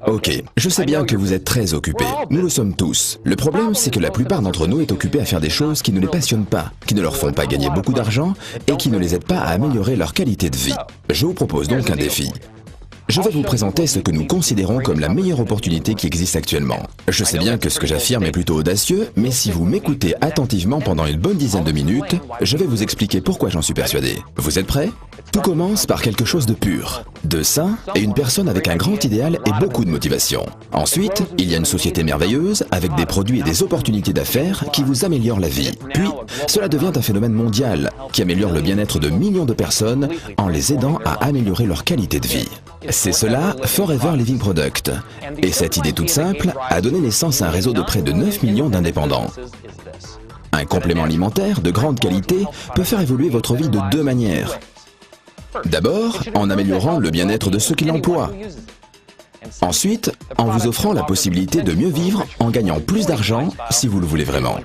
Ok, je sais bien que vous êtes très occupés. Nous le sommes tous. Le problème, c'est que la plupart d'entre nous est occupée à faire des choses qui ne les passionnent pas, qui ne leur font pas gagner beaucoup d'argent et qui ne les aident pas à améliorer leur qualité de vie. Je vous propose donc un défi. Je vais vous présenter ce que nous considérons comme la meilleure opportunité qui existe actuellement. Je sais bien que ce que j'affirme est plutôt audacieux, mais si vous m'écoutez attentivement pendant une bonne dizaine de minutes, je vais vous expliquer pourquoi j'en suis persuadé. Vous êtes prêts? Tout commence par quelque chose de pur, de sain et une personne avec un grand idéal et beaucoup de motivation. Ensuite, il y a une société merveilleuse avec des produits et des opportunités d'affaires qui vous améliorent la vie. Puis, cela devient un phénomène mondial qui améliore le bien-être de millions de personnes en les aidant à améliorer leur qualité de vie. C'est cela, Forever Living Product. Et cette idée toute simple a donné naissance à un réseau de près de 9 millions d'indépendants. Un complément alimentaire de grande qualité peut faire évoluer votre vie de deux manières. D'abord, en améliorant le bien-être de ceux qui l'emploient. Ensuite, en vous offrant la possibilité de mieux vivre en gagnant plus d'argent si vous le voulez vraiment.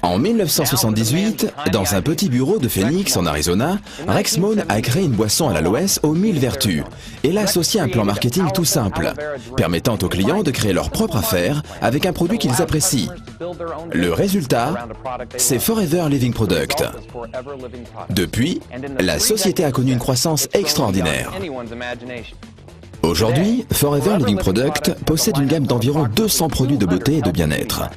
En 1978, dans un petit bureau de Phoenix en Arizona, Rex Mohn a créé une boisson à l'aloès aux 1000 vertus et l'a associé à un plan marketing tout simple, permettant aux clients de créer leur propre affaire avec un produit qu'ils apprécient. Le résultat, c'est Forever Living Product. Depuis, la société a connu une croissance extraordinaire. Aujourd'hui, Forever Living Product possède une gamme d'environ 200 produits de beauté et de bien-être.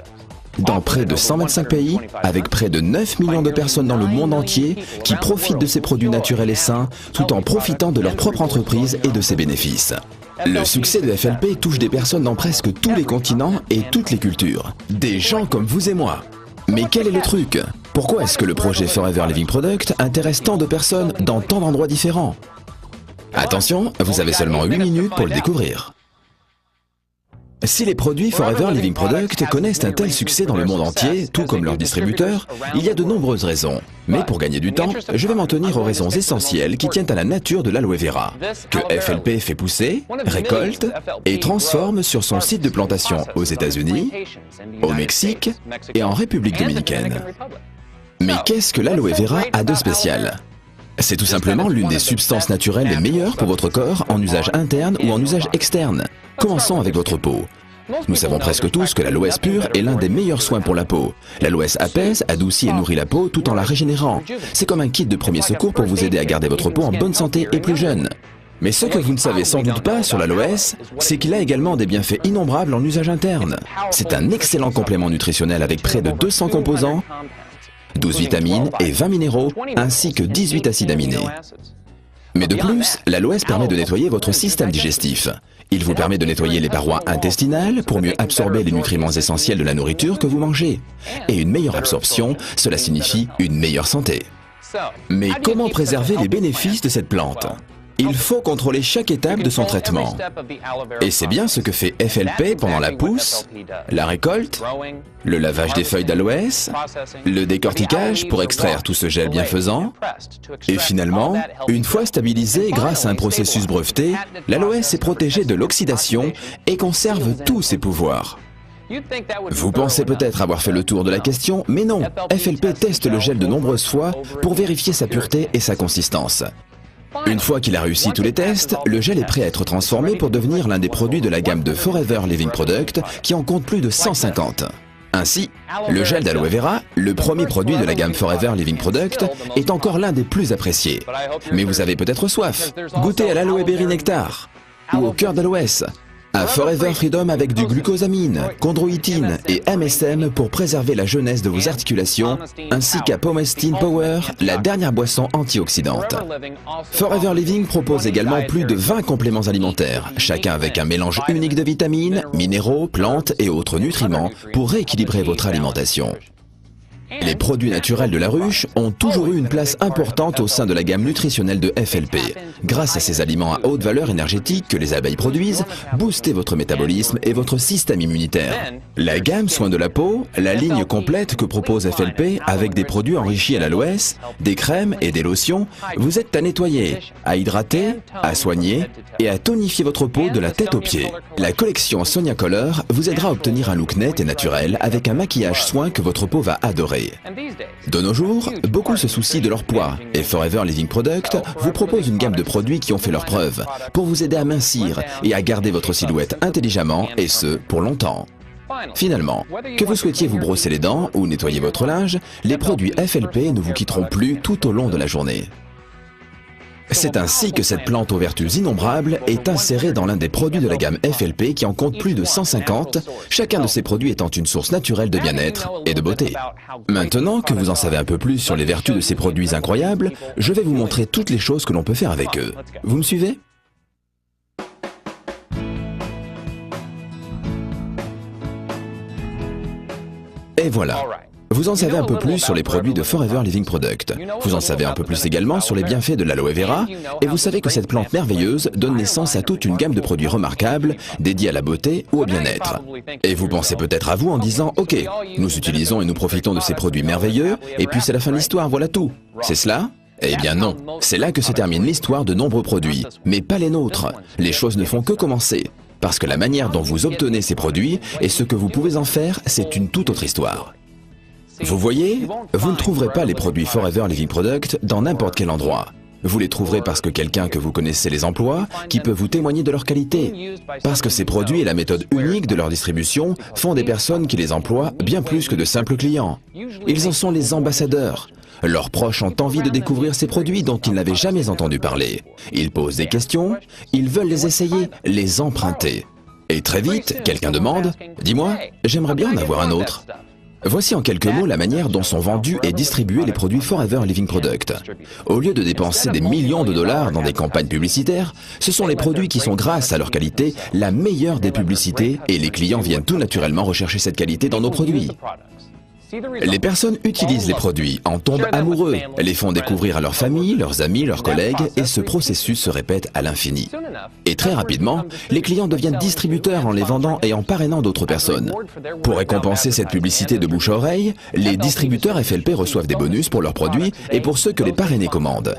Dans près de 125 pays, avec près de 9 millions de personnes dans le monde entier qui profitent de ces produits naturels et sains tout en profitant de leur propre entreprise et de ses bénéfices. Le succès de FLP touche des personnes dans presque tous les continents et toutes les cultures. Des gens comme vous et moi. Mais quel est le truc? Pourquoi est-ce que le projet Forever Living Product intéresse tant de personnes dans tant d'endroits différents? Attention, vous avez seulement 8 minutes pour le découvrir. Si les produits Forever Living Product connaissent un tel succès dans le monde entier, tout comme leurs distributeurs, il y a de nombreuses raisons. Mais pour gagner du temps, je vais m'en tenir aux raisons essentielles qui tiennent à la nature de l'aloe vera, que FLP fait pousser, récolte et transforme sur son site de plantation aux États-Unis, au Mexique et en République dominicaine. Mais qu'est-ce que l'aloe vera a de spécial? C'est tout simplement l'une des substances naturelles les meilleures pour votre corps en usage interne ou en usage externe. Commençons avec votre peau. Nous savons presque tous que l'aloès pur est l'un des meilleurs soins pour la peau. L'aloès apaise, adoucit et nourrit la peau tout en la régénérant. C'est comme un kit de premier secours pour vous aider à garder votre peau en bonne santé et plus jeune. Mais ce que vous ne savez sans doute pas sur l'aloès, c'est qu'il a également des bienfaits innombrables en usage interne. C'est un excellent complément nutritionnel avec près de 200 composants, 12 vitamines et 20 minéraux, ainsi que 18 acides aminés. Mais de plus, l'aloès permet de nettoyer votre système digestif. Il vous permet de nettoyer les parois intestinales pour mieux absorber les nutriments essentiels de la nourriture que vous mangez. Et une meilleure absorption, cela signifie une meilleure santé. Mais comment préserver les bénéfices de cette plante? Il faut contrôler chaque étape de son traitement. Et c'est bien ce que fait FLP pendant la pousse, la récolte, le lavage des feuilles d'aloès, le décortiquage pour extraire tout ce gel bienfaisant, et finalement, une fois stabilisé grâce à un processus breveté, l'aloès est protégé de l'oxydation et conserve tous ses pouvoirs. Vous pensez peut-être avoir fait le tour de la question, mais non, FLP teste le gel de nombreuses fois pour vérifier sa pureté et sa consistance. Une fois qu'il a réussi tous les tests, le gel est prêt à être transformé pour devenir l'un des produits de la gamme de Forever Living Product qui en compte plus de 150. Ainsi, le gel d'aloe vera, le premier produit de la gamme Forever Living Product, est encore l'un des plus appréciés. Mais vous avez peut-être soif. Goûtez à l'aloe berry nectar ou au cœur d'aloès, à Forever Freedom avec du glucosamine, chondroïtine et MSM pour préserver la jeunesse de vos articulations, ainsi qu'à Pomestine Power, la dernière boisson antioxydante. Forever Living propose également plus de 20 compléments alimentaires, chacun avec un mélange unique de vitamines, minéraux, plantes et autres nutriments pour rééquilibrer votre alimentation. Les produits naturels de la ruche ont toujours eu une place importante au sein de la gamme nutritionnelle de FLP. Grâce à ces aliments à haute valeur énergétique que les abeilles produisent, boostez votre métabolisme et votre système immunitaire. La gamme soins de la peau, la ligne complète que propose FLP avec des produits enrichis à l'aloès, des crèmes et des lotions, vous aide à nettoyer, à hydrater, à soigner et à tonifier votre peau de la tête aux pieds. La collection Sonia Color vous aidera à obtenir un look net et naturel avec un maquillage soin que votre peau va adorer. améliorer. De nos jours, beaucoup se soucient de leur poids et Forever Living Product vous propose une gamme de produits qui ont fait leurs preuves pour vous aider à mincir et à garder votre silhouette intelligemment et ce, pour longtemps. Finalement, que vous souhaitiez vous brosser les dents ou nettoyer votre linge, les produits FLP ne vous quitteront plus tout au long de la journée. C'est ainsi que cette plante aux vertus innombrables est insérée dans l'un des produits de la gamme FLP qui en compte plus de 150, chacun de ces produits étant une source naturelle de bien-être et de beauté. Maintenant que vous en savez un peu plus sur les vertus de ces produits incroyables, je vais vous montrer toutes les choses que l'on peut faire avec eux. Vous me suivez ? Et voilà. Vous en savez un peu plus sur les produits de Forever Living Product. Vous en savez un peu plus également sur les bienfaits de l'aloe vera et vous savez que cette plante merveilleuse donne naissance à toute une gamme de produits remarquables dédiés à la beauté ou au bien-être. Et vous pensez peut-être à vous en disant « Ok, nous utilisons et nous profitons de ces produits merveilleux et puis c'est la fin de l'histoire, voilà tout. C'est cela ?» Eh bien non, c'est là que se termine l'histoire de nombreux produits, mais pas les nôtres. Les choses ne font que commencer. Parce que la manière dont vous obtenez ces produits et ce que vous pouvez en faire, c'est une toute autre histoire. Vous voyez, vous ne trouverez pas les produits Forever Living Product dans n'importe quel endroit. Vous les trouverez parce que quelqu'un que vous connaissez les emploie, qui peut vous témoigner de leur qualité. Parce que ces produits et la méthode unique de leur distribution font des personnes qui les emploient bien plus que de simples clients. Ils en sont les ambassadeurs. Leurs proches ont envie de découvrir ces produits dont ils n'avaient jamais entendu parler. Ils posent des questions, ils veulent les essayer, les emprunter. Et très vite, quelqu'un demande « Dis-moi, j'aimerais bien en avoir un autre ». Voici en quelques mots la manière dont sont vendus et distribués les produits Forever Living Product. Au lieu de dépenser des millions de dollars dans des campagnes publicitaires, ce sont les produits qui sont, grâce à leur qualité, la meilleure des publicités et les clients viennent tout naturellement rechercher cette qualité dans nos produits. Les personnes utilisent les produits, en tombent amoureux, les font découvrir à leur famille, leurs amis, leurs collègues et ce processus se répète à l'infini. Et très rapidement, les clients deviennent distributeurs en les vendant et en parrainant d'autres personnes. Pour récompenser cette publicité de bouche à oreille, les distributeurs FLP reçoivent des bonus pour leurs produits et pour ceux que les parrainés commandent.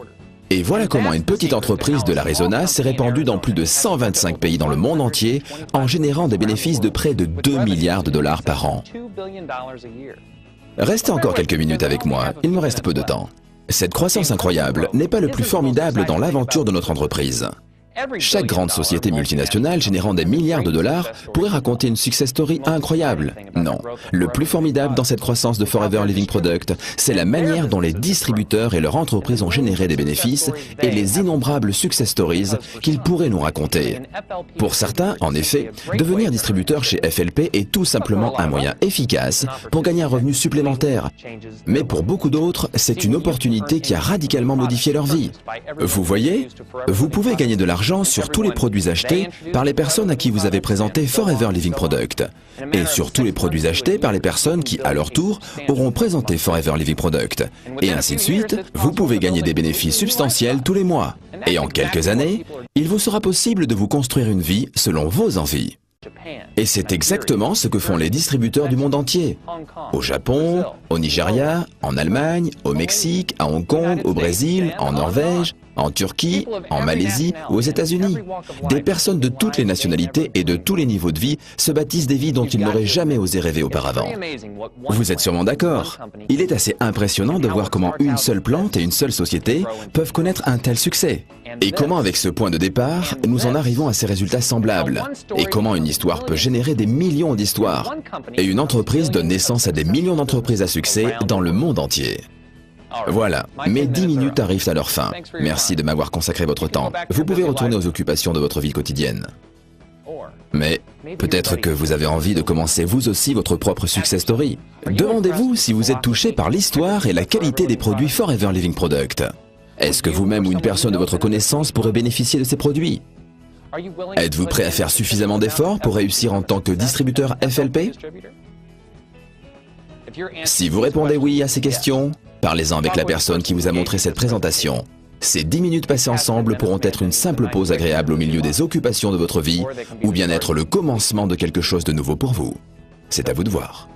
Et voilà comment une petite entreprise de l'Arizona s'est répandue dans plus de 125 pays dans le monde entier en générant des bénéfices de près de 2 milliards de dollars par an. Restez encore quelques minutes avec moi, il me reste peu de temps. Cette croissance incroyable n'est pas le plus formidable dans l'aventure de notre entreprise. Chaque grande société multinationale générant des milliards de dollars pourrait raconter une success story incroyable. Non, le plus formidable dans cette croissance de Forever Living Product, c'est la manière dont les distributeurs et leurs entreprises ont généré des bénéfices et les innombrables success stories qu'ils pourraient nous raconter. Pour certains, en effet, devenir distributeur chez FLP est tout simplement un moyen efficace pour gagner un revenu supplémentaire. Mais pour beaucoup d'autres, c'est une opportunité qui a radicalement modifié leur vie. Vous voyez, vous pouvez gagner de l'argent sur tous les produits achetés par les personnes à qui vous avez présenté Forever Living Product et sur tous les produits achetés par les personnes qui, à leur tour, auront présenté Forever Living Product. Et ainsi de suite, vous pouvez gagner des bénéfices substantiels tous les mois. Et en quelques années, il vous sera possible de vous construire une vie selon vos envies. Et c'est exactement ce que font les distributeurs du monde entier. Au Japon, au Nigeria, en Allemagne, au Mexique, à Hong Kong, au Brésil, en Norvège, en Turquie, en Malaisie ou aux États-Unis. Des personnes de toutes les nationalités et de tous les niveaux de vie se bâtissent des vies dont ils n'auraient jamais osé rêver auparavant. Vous êtes sûrement d'accord. Il est assez impressionnant de voir comment une seule plante et une seule société peuvent connaître un tel succès. Et comment avec ce point de départ, nous en arrivons à ces résultats semblables. Et comment une histoire peut générer des millions d'histoires. Et une entreprise donne naissance à des millions d'entreprises à succès dans le monde entier. Voilà, mes 10 minutes arrivent à leur fin. Merci de m'avoir consacré votre temps. Vous pouvez retourner aux occupations de votre vie quotidienne. Mais peut-être que vous avez envie de commencer vous aussi votre propre success story. Demandez-vous si vous êtes touché par l'histoire et la qualité des produits Forever Living Product. Est-ce que vous-même ou une personne de votre connaissance pourrait bénéficier de ces produits? Êtes-vous prêt à faire suffisamment d'efforts pour réussir en tant que distributeur FLP? Si vous répondez oui à ces questions, parlez-en avec la personne qui vous a montré cette présentation. Ces 10 minutes passées ensemble pourront être une simple pause agréable au milieu des occupations de votre vie, ou bien être le commencement de quelque chose de nouveau pour vous. C'est à vous de voir.